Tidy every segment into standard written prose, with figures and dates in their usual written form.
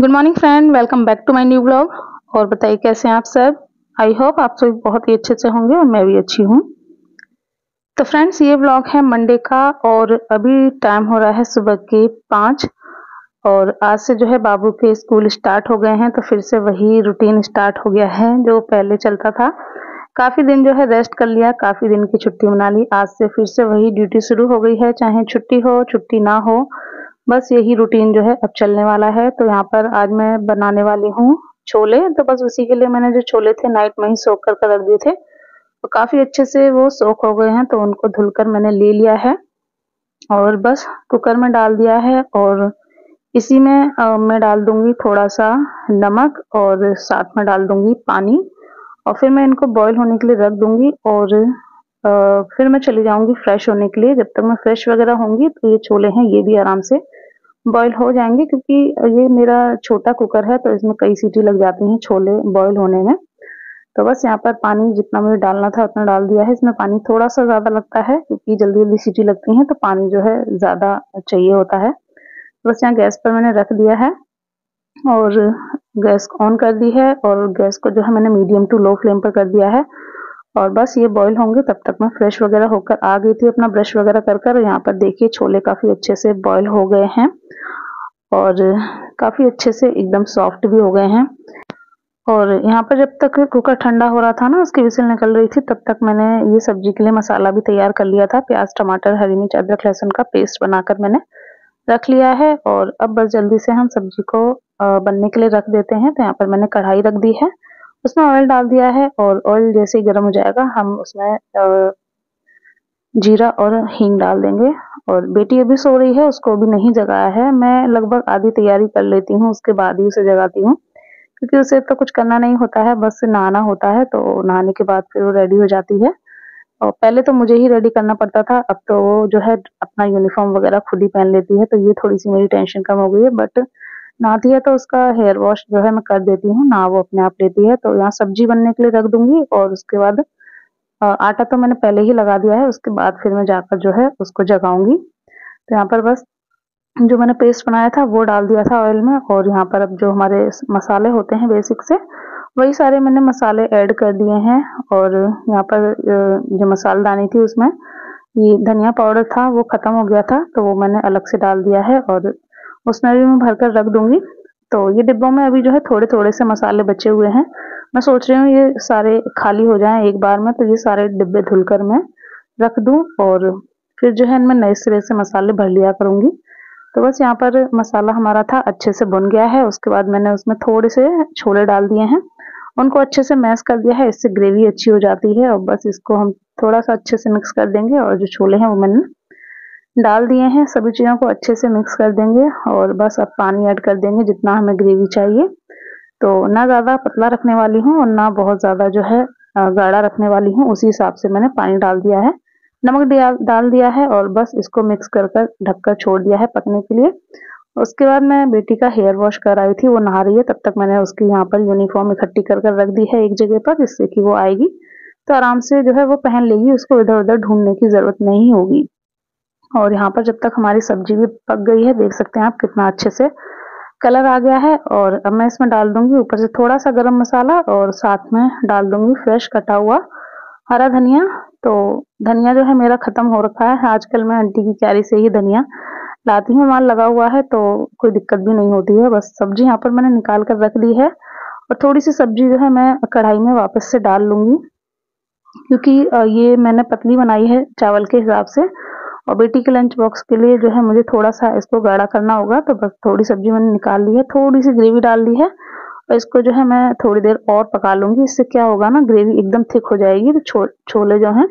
Good morning friend, welcome back to my new blog. और बताइए कैसे हैं आप सब। आई होप आप सब बहुत ही अच्छे से होंगे और मैं भी अच्छी हूँ। तो फ्रेंड्स, ये ब्लॉग है मंडे का और अभी टाइम हो रहा है सुबह के 5। और आज से जो है बाबू के स्कूल स्टार्ट हो गए हैं, तो फिर से वही रूटीन स्टार्ट हो गया है जो पहले चलता था। काफी दिन जो है रेस्ट कर लिया, काफी दिन की छुट्टी मना ली, आज से फिर से वही ड्यूटी शुरू हो गई है, चाहे छुट्टी हो छुट्टी ना हो। बस यही रूटीन जो है अब चलने वाला है। तो यहाँ पर आज मैं बनाने वाली हूँ छोले। तो बस उसी के लिए मैंने जो छोले थे नाइट में ही सोख कर रख दिए थे, तो काफी अच्छे से वो सोख हो गए हैं, तो उनको धुलकर मैंने ले लिया है और बस कुकर में डाल दिया है। और इसी में मैं डाल दूंगी थोड़ा सा नमक और साथ में डाल दूंगी पानी। और फिर मैं इनको बॉईल होने के लिए रख दूंगी और फिर मैं चली जाऊंगी फ्रेश होने के लिए। जब तक मैं फ्रेश वगैरह होंगी तो ये छोले हैं ये भी आराम से बॉईल हो जाएंगे, क्योंकि ये मेरा छोटा कुकर है तो इसमें कई सीटी लग जाती हैं छोले बॉईल होने में। तो बस यहाँ पर पानी जितना मुझे डालना था उतना डाल दिया है। इसमें पानी थोड़ा सा ज्यादा लगता है क्योंकि जल्दी जल्दी सीटी लगती हैं, तो पानी जो है ज्यादा चाहिए होता है। बस यहाँ गैस पर मैंने रख दिया है और गैस ऑन कर दी है और गैस को जो है मैंने मीडियम टू लो फ्लेम पर कर दिया है। और बस ये बॉईल होंगे तब तक मैं फ्रेश वगैरह होकर आ गई थी, अपना ब्रश वगैरह कर यहाँ पर देखिए छोले काफी अच्छे से बॉईल हो गए हैं और काफी अच्छे से एकदम सॉफ्ट भी हो गए हैं। और यहाँ पर जब तक कुकर ठंडा हो रहा था ना, उसकी विसिल निकल रही थी, तब तक मैंने ये सब्जी के लिए मसाला भी तैयार कर लिया था। प्याज टमाटर हरी मिर्च अदरक लहसुन का पेस्ट बनाकर मैंने रख लिया है। और अब बस जल्दी से हम सब्जी को बनने के लिए रख देते हैं। तो यहाँ पर मैंने कढ़ाई रख दी है, उसमें ऑयल डाल दिया है और ऑयल जैसे ही गर्म हो जाएगा हम उसमें जीरा और हींग डाल देंगे। और बेटी अभी सो रही है, उसको अभी नहीं जगाया है। मैं लगभग आधी तैयारी कर लेती हूँ, उसके बाद ही उसे जगाती हूँ, क्योंकि उसे तो कुछ करना नहीं होता है, बस नहाना होता है। तो नहाने के बाद फिर वो रेडी हो जाती है। और पहले तो मुझे ही रेडी करना पड़ता था, अब तो वो जो है अपना यूनिफॉर्म वगैरह खुद ही पहन लेती है, तो ये थोड़ी सी मेरी टेंशन कम हो गई है। बट नहाती है तो उसका हेयर वॉश जो है मैं कर देती हूँ, ना वो अपने आप लेती है। तो यहाँ सब्जी बनने के लिए रख दूंगी और उसके बाद आटा तो मैंने पहले ही लगा दिया है, उसके बाद फिर मैं जाकर जो है उसको जगाऊंगी। तो यहाँ पर बस जो मैंने पेस्ट बनाया था वो डाल दिया था ऑयल में। और यहाँ पर अब जो हमारे मसाले होते हैं बेसिक से, वही सारे मैंने मसाले ऐड कर दिए हैं। और यहाँ पर जो मसालेदानी थी उसमें ये धनिया पाउडर था वो खत्म हो गया था, तो वो मैंने अलग से डाल दिया है और उसमें भी मैं भरकर रख दूंगी। तो ये डिब्बों में अभी जो है थोड़े थोड़े से मसाले बचे हुए हैं। मैं सोच रही हूँ ये सारे खाली हो जाएं एक बार में, तो ये सारे डिब्बे धुलकर मैं रख दूं और फिर जो है इनमें नए सिरे से मसाले भर लिया करूंगी। तो बस यहाँ पर मसाला हमारा था अच्छे से भुन गया है। उसके बाद मैंने उसमें थोड़े से छोले डाल दिए हैं, उनको अच्छे से मैश कर दिया है, इससे ग्रेवी अच्छी हो जाती है। और बस इसको हम थोड़ा सा अच्छे से मिक्स कर देंगे और जो छोले हैं वो मैंने डाल दिए हैं, सभी चीज़ों को अच्छे से मिक्स कर देंगे। और बस अब पानी ऐड कर देंगे जितना हमें ग्रेवी चाहिए। तो ना ज़्यादा पतला रखने वाली हूँ और ना बहुत ज़्यादा जो है गाढ़ा रखने वाली हूँ, उसी हिसाब से मैंने पानी डाल दिया है, नमक डाल दिया है और बस इसको मिक्स कर ढककर छोड़ दिया है पकने के लिए। उसके बाद मैं बेटी का हेयर वॉश कर आई थी, वो नहा रही है, तब तक मैंने उसकी यहाँ पर यूनिफॉर्म इकट्ठी कर रख दी है एक जगह पर, जिससे कि वो आएगी तो आराम से जो है वो पहन लेगी, उसको इधर उधर ढूंढने की जरूरत नहीं होगी। और यहाँ पर जब तक हमारी सब्जी भी पक गई है, देख सकते हैं आप कितना अच्छे से कलर आ गया है। और अब मैं इसमें डाल दूंगी ऊपर से थोड़ा सा गरम मसाला और साथ में डाल दूंगी फ्रेश कटा हुआ हरा धनिया। तो धनिया जो है मेरा खत्म हो रखा है, आजकल मैं आंटी की क्यारी से ही धनिया लाती हूँ, माल लगा हुआ है तो कोई दिक्कत भी नहीं होती है। बस सब्जी यहाँ पर मैंने निकाल कर रख दी है और थोड़ी सी सब्जी जो है मैं कढ़ाई में वापस से डाल लूंगी, क्योंकि ये मैंने पतली बनाई है चावल के हिसाब से और बेटी के लंच बॉक्स के लिए जो है मुझे थोड़ा सा इसको गाढ़ा करना होगा। तो बस थोड़ी सब्जी मैंने निकाल ली है, थोड़ी सी ग्रेवी डाल ली है और इसको जो है मैं थोड़ी देर और पका लूंगी। इससे क्या होगा ना, ग्रेवी एकदम थिक हो जाएगी, तो छोले जो हैं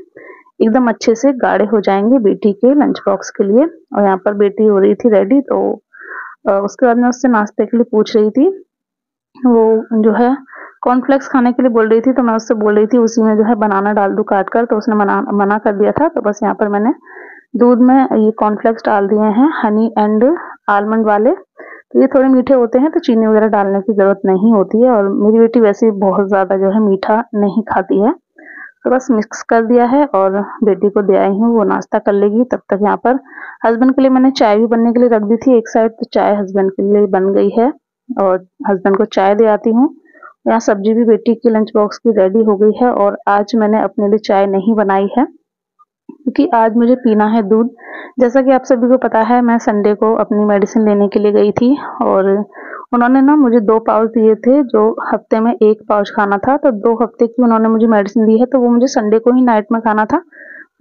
एकदम अच्छे से गाढ़े हो जाएंगे बेटी के लंच बॉक्स के लिए। और यहाँ पर बेटी हो रही थी रेडी, तो उसके बाद मैं उससे नाश्ते के लिए पूछ रही थी, वो जो है कॉर्नफ्लेक्स खाने के लिए बोल रही थी, तो मैं उससे बोल रही थी उसी में जो है बनाना डाल दूं काट कर, तो उसने मना कर दिया था। तो बस यहाँ पर मैंने दूध में ये कॉर्नफ्लेक्स डाल दिए हैं हनी एंड आलमंड वाले, तो ये थोड़े मीठे होते हैं तो चीनी वगैरह डालने की जरूरत नहीं होती है। और मेरी बेटी वैसे भी बहुत ज्यादा जो है मीठा नहीं खाती है। तो बस मिक्स कर दिया है और बेटी को दे आई हूँ, वो नाश्ता कर लेगी। तब तक यहाँ पर हस्बैंड के लिए मैंने चाय भी बनने के लिए रख दी थी एक साइड, तो चाय हस्बैंड के लिए बन गई है। और हस्बैंड को चाय दे आती हूँ। यहाँ सब्जी भी बेटी की लंच बॉक्स की रेडी हो गई है और आज मैंने अपने लिए चाय नहीं बनाई है क्योंकि आज मुझे पीना है दूध। जैसा कि आप सभी को पता है, मैं संडे को अपनी मेडिसिन लेने के लिए गई थी और उन्होंने ना मुझे 2 पाउच दिए थे, जो हफ्ते में 1 पाउच खाना था। तो 2 हफ्ते की उन्होंने मुझे मेडिसिन दी है, तो वो मुझे संडे को ही नाइट में खाना था।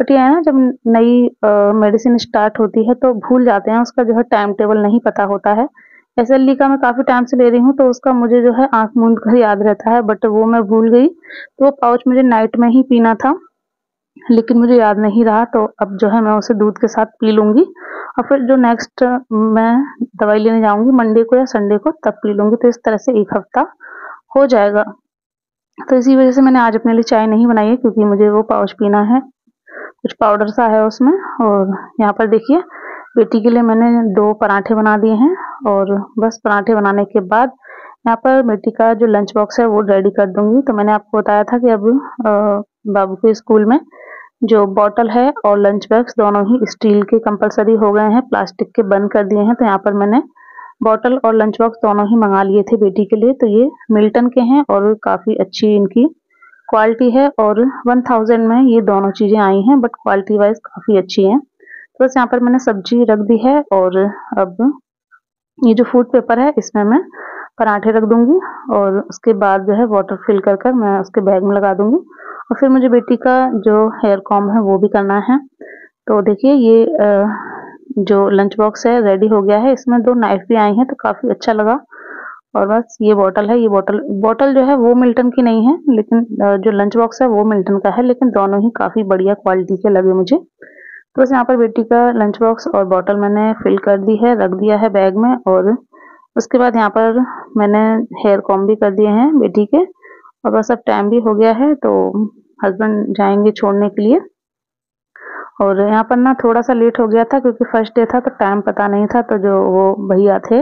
बट ये है ना, जब नई मेडिसिन स्टार्ट होती है तो भूल जाते हैं, उसका जो है टाइम टेबल नहीं पता होता है। एसएलई का मैं काफ़ी टाइम से ले रही हूँ, तो उसका मुझे जो है आँख मूंद कर याद रहता है, बट वो मैं भूल गई। तो वो पाउच मुझे नाइट में ही पीना था, लेकिन मुझे याद नहीं रहा, तो अब जो है मैं उसे दूध के साथ पी लूँगी और फिर जो नेक्स्ट मैं दवाई लेने जाऊँगी मंडे को या संडे को, तब पी लूँगी। तो इस तरह से 1 हफ्ता हो जाएगा। तो इसी वज़ह से मैंने आज अपने लिए चाय नहीं बनाई है, क्योंकि मुझे वो पाउच पीना है। कुछ पाउडर सा है उसमें। और यहाँ पर देखिए, बेटी के लिए मैंने 2 पराठे बना दिए हैं और बस पराठे बनाने के बाद यहाँ पर बेटी का जो लंच बॉक्स है वो रेडी कर दूँगी। तो मैंने आपको बताया था कि अब बाबू के स्कूल में जो बॉटल है और लंच बैग्स दोनों ही स्टील के कंपल्सरी हो गए हैं, प्लास्टिक के बंद कर दिए हैं। तो यहाँ पर मैंने बॉटल और लंच बॉक्स दोनों ही मंगा लिए थे बेटी के लिए। तो ये मिल्टन के हैं और काफ़ी अच्छी इनकी क्वालिटी है और 1000 में ये दोनों चीज़ें आई हैं, बट क्वालिटी वाइज़ काफ़ी अच्छी हैं। तो बस यहाँ पर मैंने सब्जी रख दी है और अब ये जो फूड पेपर है इसमें मैं पराठे रख दूँगी और उसके बाद जो है वाटर फिल कर कर मैं उसके बैग में लगा दूँगी। और फिर मुझे बेटी का जो हेयर कॉम्ब है वो भी करना है। तो देखिए, ये जो लंच बॉक्स है रेडी हो गया है, इसमें 2 नाइफ भी आई हैं, तो काफ़ी अच्छा लगा। और बस ये बॉटल है, ये बॉटल बॉटल जो है वो मिल्टन की नहीं है, लेकिन जो लंच बॉक्स है वो मिल्टन का है, लेकिन दोनों ही काफ़ी बढ़िया क्वालिटी के लगे मुझे। तो बस यहाँ पर बेटी का लंच बॉक्स और बॉटल मैंने फिल कर दी है, रख दिया है बैग में। और उसके बाद यहाँ पर मैंने हेयर कॉम्ब भी कर दिए हैं बेटी के। और बस अब टाइम भी हो गया है, तो हस्बैंड जाएँगे छोड़ने के लिए। और यहाँ पर ना थोड़ा-सा लेट हो गया था, क्योंकि फर्स्ट डे था तो टाइम पता नहीं था, तो जो वो भैया थे,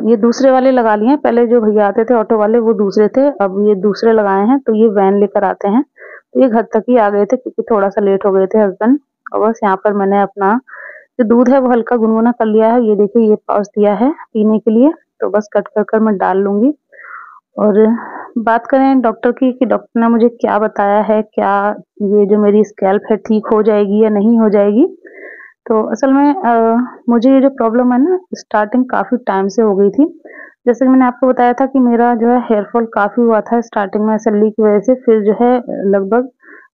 ये दूसरे वाले लगा लिए हैं। पहले जो भैया आते थे ऑटो वाले वो दूसरे थे, अब ये दूसरे लगाए हैं, तो ये वैन लेकर आते हैं। तो ये घर तक ही आ गए थे, क्योंकि थोड़ा-सा लेट हो गए थे हस्बैंड। और बस यहाँ पर मैंने अपना जो दूध है वो हल्का गुनगुना कर लिया है। ये देखिए, ये पाउच दिया है पीने के लिए, तो बस कट कर कर मैं डाल लूँगी। और बात करें डॉक्टर की, कि डॉक्टर ने मुझे क्या बताया है, क्या ये जो मेरी स्कैल्प है ठीक हो जाएगी या नहीं हो जाएगी? तो असल में मुझे ये जो प्रॉब्लम है ना, स्टार्टिंग काफ़ी टाइम से हो गई थी। जैसे कि मैंने आपको बताया था कि मेरा जो है हेयर फॉल काफ़ी हुआ था स्टार्टिंग में एसएलई की वज़ह से। फिर जो है लगभग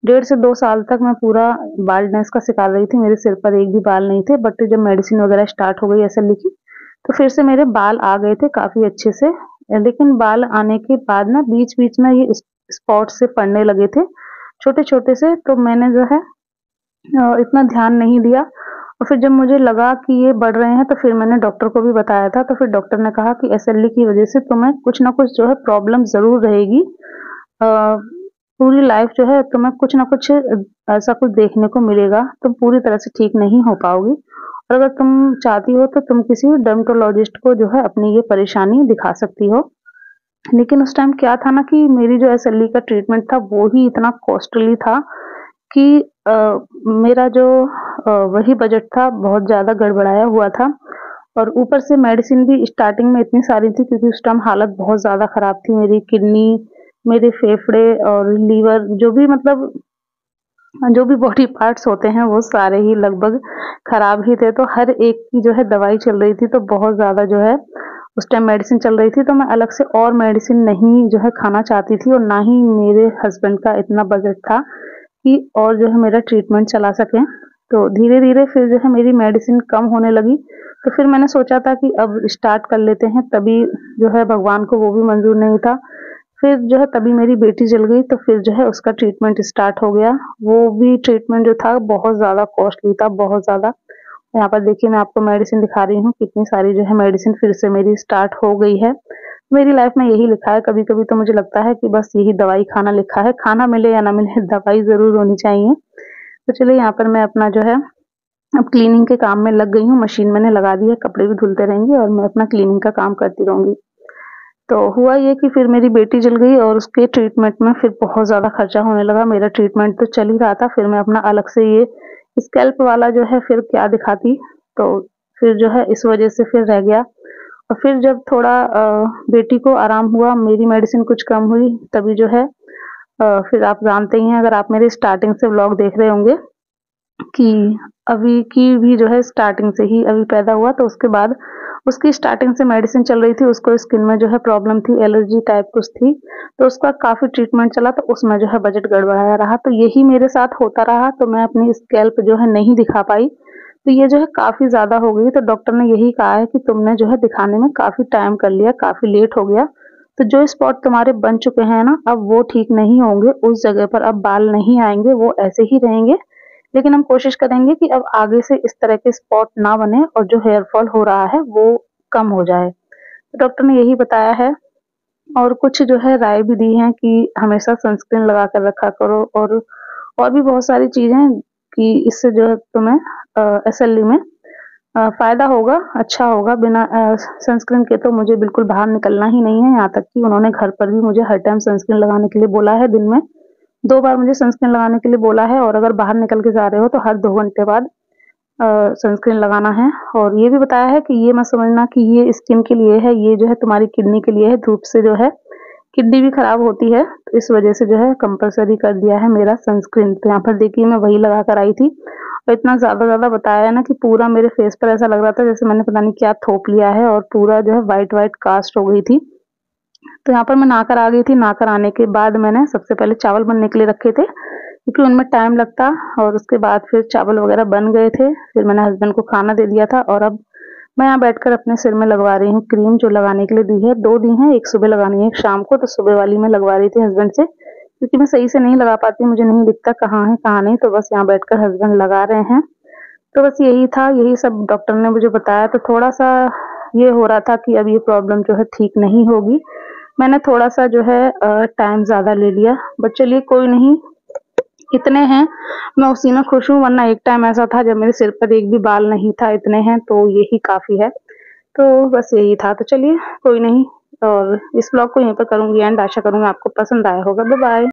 1.5 से 2 साल तक मैं पूरा बाल्डनेस का शिकार रही थी। मेरे सिर पर एक भी बाल नहीं थे, बट जब मेडिसिन वग़ैरह स्टार्ट हो गई एसएलई की, तो फिर से मेरे बाल आ गए थे काफ़ी अच्छे से। लेकिन बाल आने के बाद ना बीच-बीच में ये स्पॉट से पड़ने लगे थे, छोटे-छोटे से। तो मैंने जो है इतना ध्यान नहीं दिया। और फिर जब मुझे लगा कि ये बढ़ रहे हैं, तो फिर मैंने डॉक्टर को भी बताया था। तो फिर डॉक्टर ने कहा कि एसएलई की वज़ह से तुम्हें कुछ ना कुछ जो है प्रॉब्लम ज़रूर रहेगी। पूरी लाइफ़ जो है तुम्हें कुछ ना कुछ ऐसा कुछ देखने को मिलेगा, तुम पूरी तरह से ठीक नहीं हो पाओगी। और अगर तुम चाहती हो तो तुम किसी डर्मेटोलॉजिस्ट को जो है अपनी ये परेशानी दिखा सकती हो। लेकिन उस टाइम क्या था ना, कि मेरी जो एसएलई का ट्रीटमेंट था वो ही इतना कॉस्टली था कि मेरा जो वही बजट था बहुत ज़्यादा गड़बड़ाया हुआ था। और ऊपर से मेडिसिन भी स्टार्टिंग में इतनी सारी थी, क्योंकि उस टाइम हालत बहुत ज़्यादा ख़राब थी। मेरी किडनी, मेरे फेफड़े और लीवर, जो भी मतलब जो भी बॉडी पार्ट्स होते हैं वो सारे ही लगभग ख़राब ही थे। तो हर एक की जो है दवाई चल रही थी, तो बहुत ज़्यादा जो है उस टाइम मेडिसिन चल रही थी। तो मैं अलग से और मेडिसिन नहीं जो है खाना चाहती थी, और ना ही मेरे हस्बैंड का इतना बजट था कि और जो है मेरा ट्रीटमेंट चला सकें। तो धीरे-धीरे फिर जो है मेरी मेडिसिन कम होने लगी। तो फिर मैंने सोचा था कि अब स्टार्ट कर लेते हैं, तभी जो है भगवान को वो भी मंज़ूर नहीं था। फिर जो है तभी मेरी बेटी जल गई, तो फिर जो है उसका ट्रीटमेंट स्टार्ट हो गया। वो भी ट्रीटमेंट जो था बहुत ज़्यादा कॉस्टली था, बहुत ज़्यादा। यहाँ पर देखिए, मैं आपको मेडिसिन दिखा रही हूँ, कितनी सारी जो है मेडिसिन फिर से मेरी स्टार्ट हो गई है। मेरी लाइफ में यही लिखा है, कभी-कभी तो मुझे लगता है कि बस यही दवाई खाना लिखा है, खाना मिले या ना मिले दवाई ज़रूर होनी चाहिए। तो चलिए, यहाँ पर मैं अपना जो है अब क्लीनिंग के काम में लग गई हूँ, मशीन मैंने लगा दी है, कपड़े भी धुलते रहेंगे और मैं अपना क्लीनिंग का काम करती रहूँगी। तो हुआ ये कि फिर मेरी बेटी जल गई और उसके ट्रीटमेंट में फिर बहुत ज़्यादा खर्चा होने लगा। मेरा ट्रीटमेंट तो चल ही रहा था, फिर मैं अपना अलग से ये स्कैल्प वाला जो है फिर क्या दिखाती, तो फिर जो है इस वज़ह से फिर रह गया। और फिर जब थोड़ा बेटी को आराम हुआ, मेरी मेडिसिन कुछ कम हुई, तभी जो है फिर आप जानते ही हैं, अगर आप मेरे स्टार्टिंग से व्लॉग देख रहे होंगे कि अभी की भी जो है स्टार्टिंग से ही अभी पैदा हुआ, तो उसके बाद उसकी स्टार्टिंग से मेडिसिन चल रही थी, उसको स्किन में जो है प्रॉब्लम थी, एलर्जी टाइप कुछ थी, तो उसका काफ़ी ट्रीटमेंट चला, तो उसमें जो है बजट गड़बड़ाया रहा, तो यही मेरे साथ होता रहा, तो मैं अपनी स्कैल्प जो है नहीं दिखा पाई, तो ये जो है काफ़ी ज़्यादा हो गई, तो डॉक्टर ने यही कहा है कि तुमने जो है दिखाने में काफ़ी टाइम कर लिया, काफ़ी लेट हो गया, तो जो स्पॉट तुम्हारे बन चुके हैं ना, अब वो ठीक नहीं होंगे, उस जगह पर अब बाल नहीं आएँगे, वो ऐसे ही रहेंगे। लेकिन हम कोशिश करेंगे कि अब आगे से इस तरह के स्पॉट ना बने और जो हेयर फॉल हो रहा है वो कम हो जाए। डॉक्टर ने यही बताया है और कुछ जो है राय भी दी है कि हमेशा सनस्क्रीन लगा कर रखा करो और भी बहुत सारी चीज़ें कि इससे जो है तुम्हें असली में फ़ायदा होगा, अच्छा होगा। बिना सनस्क्रीन के तो मुझे बिल्कुल बाहर निकलना ही नहीं है, यहाँ तक कि उन्होंने घर पर भी मुझे हर टाइम सनस्क्रीन लगाने के लिए बोला है। दिन में 2 बार मुझे सनस्क्रीन लगाने के लिए बोला है और अगर बाहर निकल के जा रहे हो तो हर 2 घंटे बाद सनस्क्रीन लगाना है। और ये भी बताया है कि ये मत समझना कि ये स्किन के लिए है, ये जो है तुम्हारी किडनी के लिए है, धूप से जो है किडनी भी खराब होती है, तो इस वजह से जो है कंपल्सरी कर दिया है मेरा सनस्क्रीन। तो यहाँ पर देखिए मैं वही लगा कर आई थी और इतना ज़्यादा बताया है ना कि पूरा मेरे फेस पर ऐसा लग रहा था जैसे मैंने पता नहीं क्या थोप लिया है और पूरा जो है व्हाइट कास्ट हो गई थी। तो यहाँ पर मैं नहाकर आ गई थी, नहाकर आने के बाद मैंने सबसे पहले चावल बनने के लिए रखे थे, क्योंकि उनमें टाइम लगता और उसके बाद फिर चावल वगैरह बन गए थे। फिर मैंने हस्बैंड को खाना दे दिया था और अब मैं यहाँ बैठकर अपने सिर में लगवा रही हूँ क्रीम जो लगाने के लिए दी है। 2 दी हैं, एक सुबह लगानी है, एक शाम को, तो सुबह वाली मैं लगवा रही थी हस्बैंड से, क्योंकि मैं सही से नहीं लगा पाती, मुझे नहीं दिखता कहाँ है कहाँ नहीं, तो बस यहाँ बैठकर हस्बैंड लगा रहे हैं। तो बस यही था, यही सब डॉक्टर ने मुझे बताया, तो थोड़ा-सा ये हो रहा था कि अब ये प्रॉब्लम जो है ठीक नहीं होगी। मैंने थोड़ा-सा जो है टाइम ज़्यादा ले लिया, बट चलिए कोई नहीं, इतने हैं, मैं उसी में खुश हूँ, वरना एक टाइम ऐसा था जब मेरे सिर पर एक भी बाल नहीं था, इतने हैं तो यही काफ़ी है। तो बस यही था, तो चलिए कोई नहीं और इस व्लॉग को यहीं पर करूँगी एंड, आशा करूँगी आपको पसंद आया होगा। Bye bye.